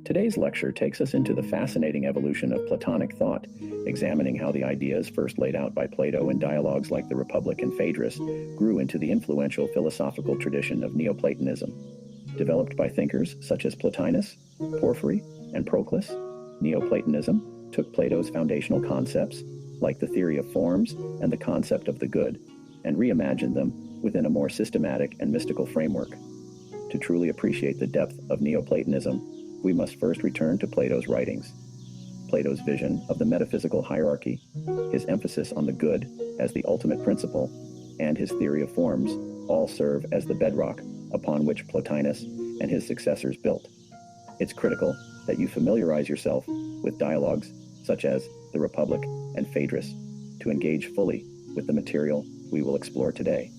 Today's lecture takes us into the fascinating evolution of Platonic thought, examining how the ideas first laid out by Plato in dialogues like the Republic and Phaedrus grew into the influential philosophical tradition of Neoplatonism. Developed by thinkers such as Plotinus, Porphyry, and Proclus, Neoplatonism took Plato's foundational concepts, like the theory of forms and the concept of the good, and reimagined them within a more systematic and mystical framework. To truly appreciate the depth of Neoplatonism, we must first return to Plato's writings. Plato's vision of the metaphysical hierarchy, his emphasis on the good as the ultimate principle, and his theory of forms all serve as the bedrock upon which Plotinus and his successors built. It's critical that you familiarize yourself with dialogues such as the Republic and Phaedrus to engage fully with the material we will explore today.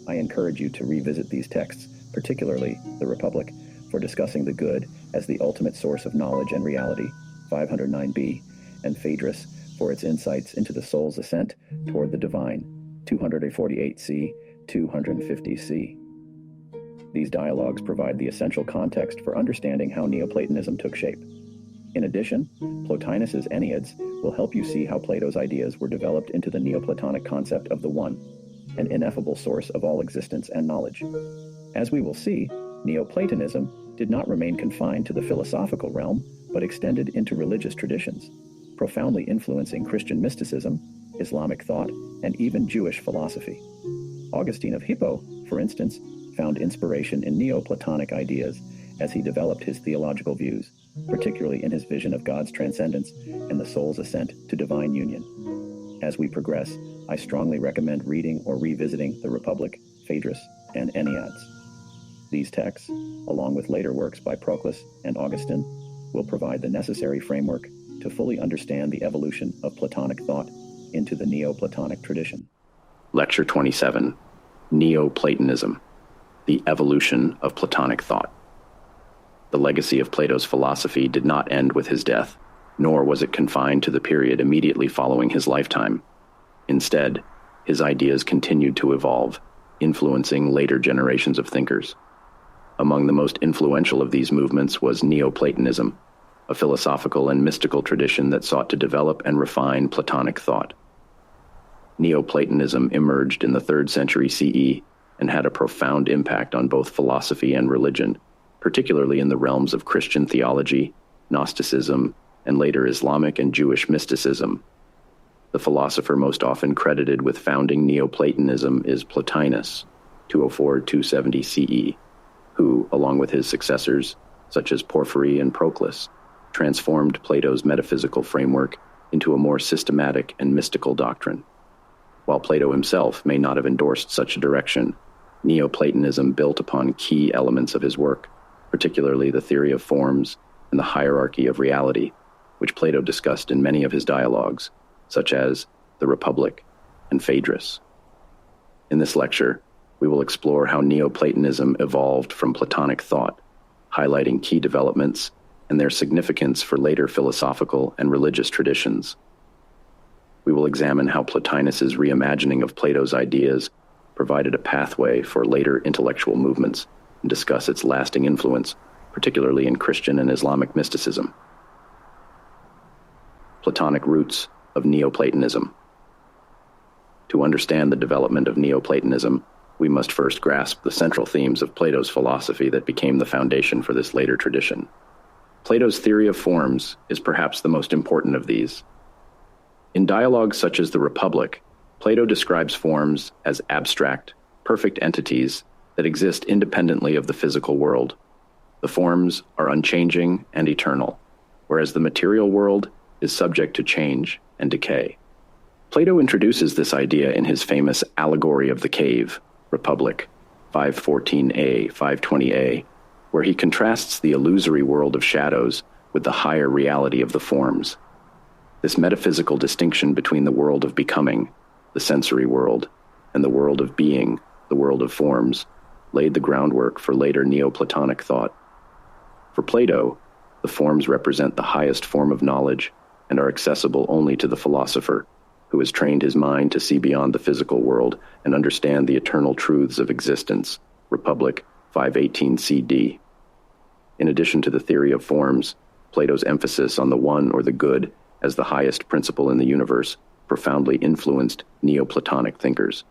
I encourage you to revisit these texts, particularly the Republic, for discussing the good as the ultimate source of knowledge and reality, 509b, and Phaedrus for its insights into the soul's ascent toward the divine, 248c, 250c. These dialogues provide the essential context for understanding how Neoplatonism took shape. In addition, Plotinus's Enneads will help you see how Plato's ideas were developed into the Neoplatonic concept of the One, an ineffable source of all existence and knowledge. As we will see, Neoplatonism did not remain confined to the philosophical realm, but extended into religious traditions, profoundly influencing Christian mysticism, Islamic thought, and even Jewish philosophy. Augustine of Hippo, for instance, found inspiration in Neoplatonic ideas as he developed his theological views, particularly in his vision of God's transcendence and the soul's ascent to divine union. As we progress, I strongly recommend reading or revisiting the Republic, Phaedrus, and Enneads. These texts, along with later works by Proclus and Augustine, will provide the necessary framework to fully understand the evolution of Platonic thought into the Neoplatonic tradition. Lecture 27, Neoplatonism, the Evolution of Platonic Thought. The legacy of Plato's philosophy did not end with his death, nor was it confined to the period immediately following his lifetime. Instead, his ideas continued to evolve, influencing later generations of thinkers. Among the most influential of these movements was Neoplatonism, a philosophical and mystical tradition that sought to develop and refine Platonic thought. Neoplatonism emerged in the 3rd century CE and had a profound impact on both philosophy and religion, particularly in the realms of Christian theology, Gnosticism, and later Islamic and Jewish mysticism. The philosopher most often credited with founding Neoplatonism is Plotinus, 204-270 CE, who, along with his successors, such as Porphyry and Proclus, transformed Plato's metaphysical framework into a more systematic and mystical doctrine. While Plato himself may not have endorsed such a direction, Neoplatonism built upon key elements of his work, particularly the theory of forms and the hierarchy of reality, which Plato discussed in many of his dialogues, such as the Republic and Phaedrus. In this lecture, we will explore how Neoplatonism evolved from Platonic thought, highlighting key developments and their significance for later philosophical and religious traditions. We will examine how Plotinus's reimagining of Plato's ideas provided a pathway for later intellectual movements and discuss its lasting influence, particularly in Christian and Islamic mysticism. Platonic roots of Neoplatonism. To understand the development of Neoplatonism, we must first grasp the central themes of Plato's philosophy that became the foundation for this later tradition. Plato's theory of forms is perhaps the most important of these. In dialogues such as the Republic, Plato describes forms as abstract, perfect entities that exist independently of the physical world. The forms are unchanging and eternal, whereas the material world is subject to change and decay. Plato introduces this idea in his famous Allegory of the Cave, Republic, 514a, 520a, where he contrasts the illusory world of shadows with the higher reality of the forms. This metaphysical distinction between the world of becoming, the sensory world, and the world of being, the world of forms, laid the groundwork for later Neoplatonic thought. For Plato, the forms represent the highest form of knowledge and are accessible only to the philosopher, who has trained his mind to see beyond the physical world and understand the eternal truths of existence. Republic, 518 CD. In addition to the theory of forms, Plato's emphasis on the one or the good as the highest principle in the universe profoundly influenced Neoplatonic thinkers.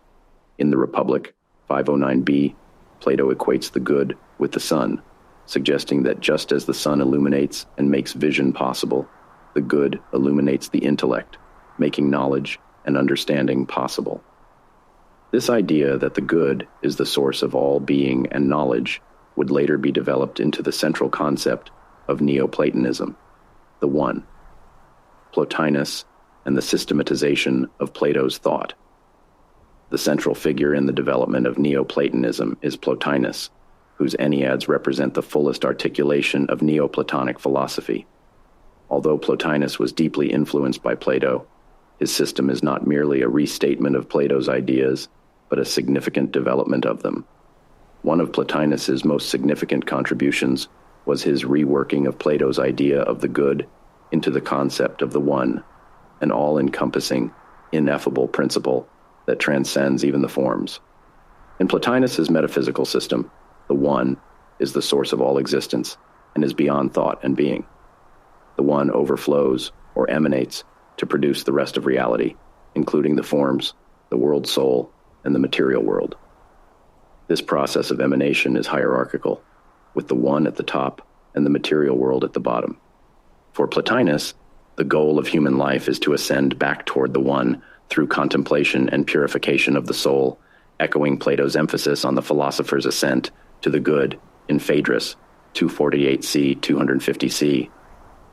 In the Republic, 509b, Plato equates the good with the sun, suggesting that just as the sun illuminates and makes vision possible, the good illuminates the intellect, making knowledge and understanding possible. This idea that the good is the source of all being and knowledge would later be developed into the central concept of Neoplatonism, the one, Plotinus, and the systematization of Plato's thought. The central figure in the development of Neoplatonism is Plotinus, whose Enneads represent the fullest articulation of Neoplatonic philosophy. Although Plotinus was deeply influenced by Plato, his system is not merely a restatement of Plato's ideas, but a significant development of them. One of Plotinus's most significant contributions was his reworking of Plato's idea of the good into the concept of the one, an all-encompassing, ineffable principle that transcends even the forms. In Plotinus's metaphysical system, the one is the source of all existence and is beyond thought and being. The one overflows or emanates to produce the rest of reality, including the forms, the world soul, and the material world. This process of emanation is hierarchical, with the one at the top and the material world at the bottom. For Plotinus, the goal of human life is to ascend back toward the one through contemplation and purification of the soul, echoing Plato's emphasis on the philosopher's ascent to the good in Phaedrus, 248c, 250c.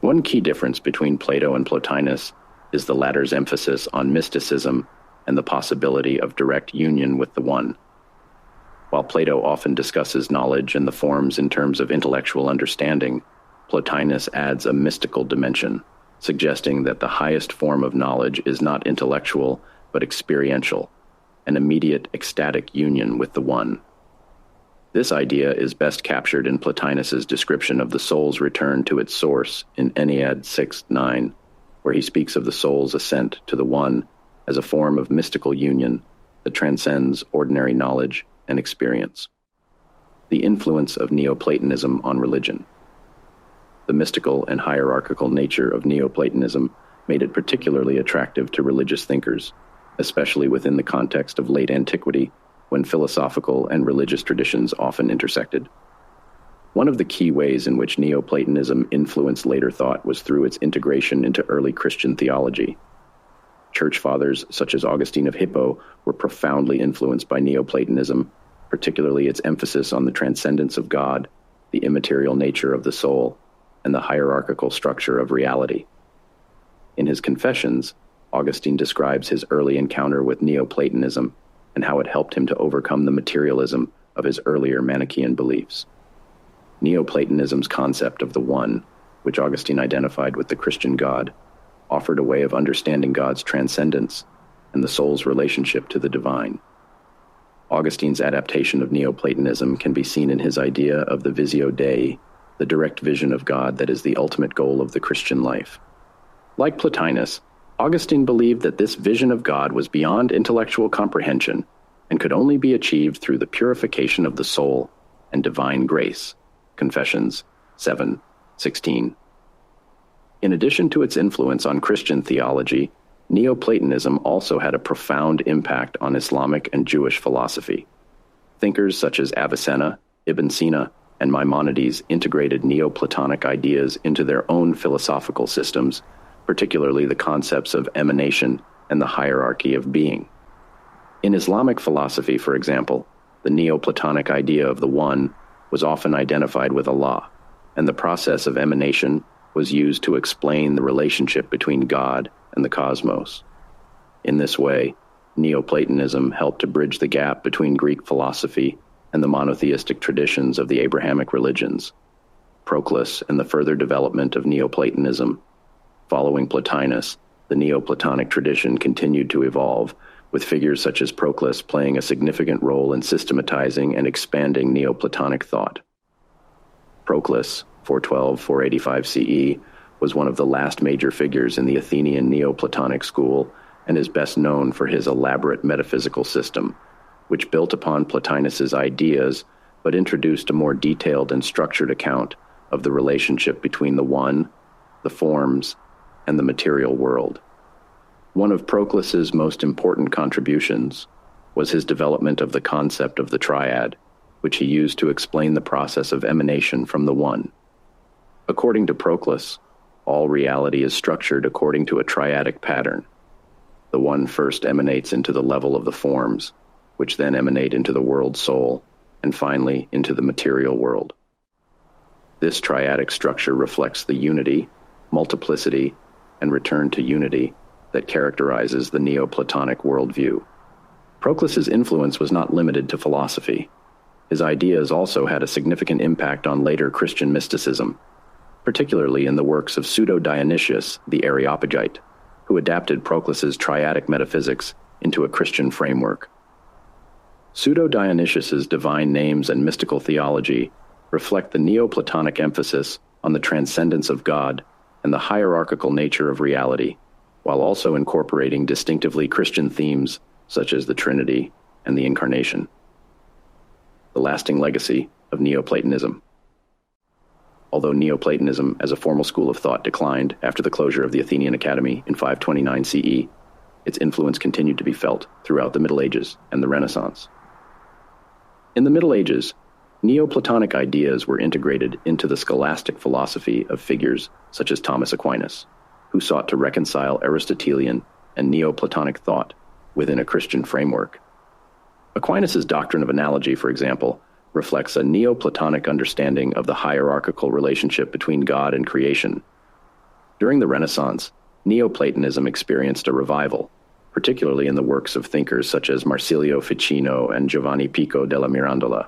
One key difference between Plato and Plotinus is the latter's emphasis on mysticism and the possibility of direct union with the one. While Plato often discusses knowledge and the forms in terms of intellectual understanding, Plotinus adds a mystical dimension, suggesting that the highest form of knowledge is not intellectual, but experiential, an immediate ecstatic union with the one. This idea is best captured in Plotinus's description of the soul's return to its source in Ennead 6:9, where he speaks of the soul's ascent to the one as a form of mystical union that transcends ordinary knowledge and experience. The influence of Neoplatonism on religion. The mystical and hierarchical nature of Neoplatonism made it particularly attractive to religious thinkers, especially within the context of late antiquity, when philosophical and religious traditions often intersected. One of the key ways in which Neoplatonism influenced later thought was through its integration into early Christian theology. Church fathers such as Augustine of Hippo were profoundly influenced by Neoplatonism, particularly its emphasis on the transcendence of God, the immaterial nature of the soul, and the hierarchical structure of reality. In his Confessions, Augustine describes his early encounter with Neoplatonism and how it helped him to overcome the materialism of his earlier Manichaean beliefs. Neoplatonism's concept of the one, which Augustine identified with the Christian God, offered a way of understanding God's transcendence and the soul's relationship to the divine. Augustine's adaptation of Neoplatonism can be seen in his idea of the visio Dei, the direct vision of God that is the ultimate goal of the Christian life. Like Plotinus, Augustine believed that this vision of God was beyond intellectual comprehension and could only be achieved through the purification of the soul and divine grace. Confessions 7:16. In addition to its influence on Christian theology, Neoplatonism also had a profound impact on Islamic and Jewish philosophy. Thinkers such as Avicenna, Ibn Sina, and Maimonides integrated Neoplatonic ideas into their own philosophical systems, particularly the concepts of emanation and the hierarchy of being. In Islamic philosophy, for example, the Neoplatonic idea of the one was often identified with Allah, and the process of emanation was used to explain the relationship between God and the cosmos. In this way, Neoplatonism helped to bridge the gap between Greek philosophy and the monotheistic traditions of the Abrahamic religions. Proclus and the further development of Neoplatonism. Following Plotinus, the Neoplatonic tradition continued to evolve, with figures such as Proclus playing a significant role in systematizing and expanding Neoplatonic thought. Proclus, 412-485 CE, was one of the last major figures in the Athenian Neoplatonic school and is best known for his elaborate metaphysical system, which built upon Plotinus's ideas but introduced a more detailed and structured account of the relationship between the one, the forms, and the material world. One of Proclus's most important contributions was his development of the concept of the triad, which he used to explain the process of emanation from the one. According to Proclus, all reality is structured according to a triadic pattern. The one first emanates into the level of the forms, which then emanate into the world soul, and finally into the material world. This triadic structure reflects the unity, multiplicity, and return to unity that characterizes the Neoplatonic worldview. Proclus's influence was not limited to philosophy. His ideas also had a significant impact on later Christian mysticism, particularly in the works of Pseudo-Dionysius the Areopagite, who adapted Proclus's triadic metaphysics into a Christian framework. Pseudo-Dionysius's divine names and mystical theology reflect the Neoplatonic emphasis on the transcendence of God and the hierarchical nature of reality, while also incorporating distinctively Christian themes such as the Trinity and the Incarnation. The lasting legacy of Neoplatonism. Although Neoplatonism as a formal school of thought declined after the closure of the Athenian Academy in 529 CE, its influence continued to be felt throughout the Middle Ages and the Renaissance. In the Middle Ages, Neoplatonic ideas were integrated into the scholastic philosophy of figures such as Thomas Aquinas, who sought to reconcile Aristotelian and Neoplatonic thought within a Christian framework. Aquinas' doctrine of analogy, for example, reflects a Neoplatonic understanding of the hierarchical relationship between God and creation. During the Renaissance, Neoplatonism experienced a revival, particularly in the works of thinkers such as Marsilio Ficino and Giovanni Pico della Mirandola.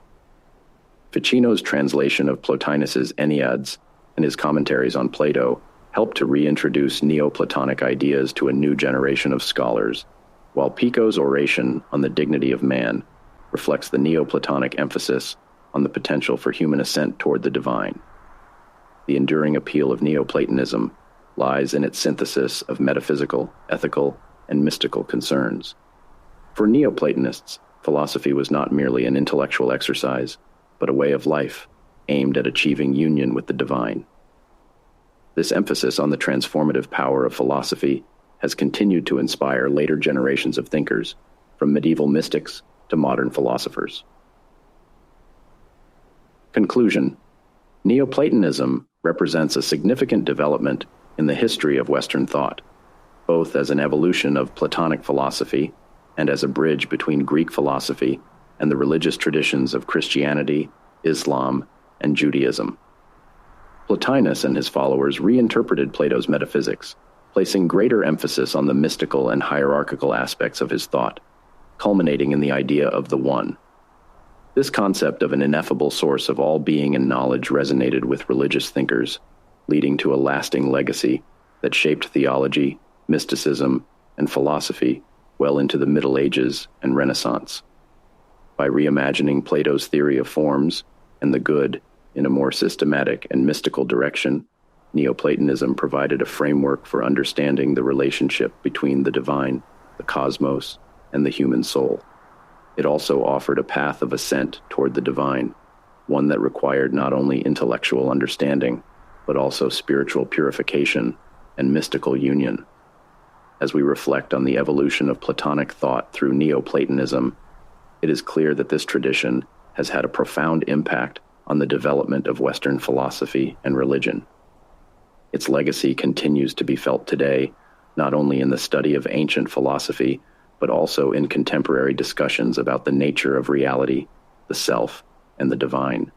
Ficino's translation of Plotinus's Enneads and his commentaries on Plato helped to reintroduce Neoplatonic ideas to a new generation of scholars, while Pico's oration on the dignity of man reflects the Neoplatonic emphasis on the potential for human ascent toward the divine. The enduring appeal of Neoplatonism lies in its synthesis of metaphysical, ethical, and mystical concerns. For Neoplatonists, philosophy was not merely an intellectual exercise, but a way of life aimed at achieving union with the divine. This emphasis on the transformative power of philosophy has continued to inspire later generations of thinkers, from medieval mystics to modern philosophers. Conclusion: Neoplatonism represents a significant development in the history of Western thought, both as an evolution of Platonic philosophy and as a bridge between Greek philosophy and the religious traditions of Christianity, Islam, and Judaism. Plotinus and his followers reinterpreted Plato's metaphysics, placing greater emphasis on the mystical and hierarchical aspects of his thought, culminating in the idea of the One. This concept of an ineffable source of all being and knowledge resonated with religious thinkers, leading to a lasting legacy that shaped theology, mysticism, and philosophy well into the Middle Ages and Renaissance. By reimagining Plato's theory of forms and the good in a more systematic and mystical direction, Neoplatonism provided a framework for understanding the relationship between the divine, the cosmos, and the human soul. It also offered a path of ascent toward the divine, one that required not only intellectual understanding, but also spiritual purification and mystical union. As we reflect on the evolution of Platonic thought through Neoplatonism, it is clear that this tradition has had a profound impact on the development of Western philosophy and religion. Its legacy continues to be felt today, not only in the study of ancient philosophy, but also in contemporary discussions about the nature of reality, the self, and the divine.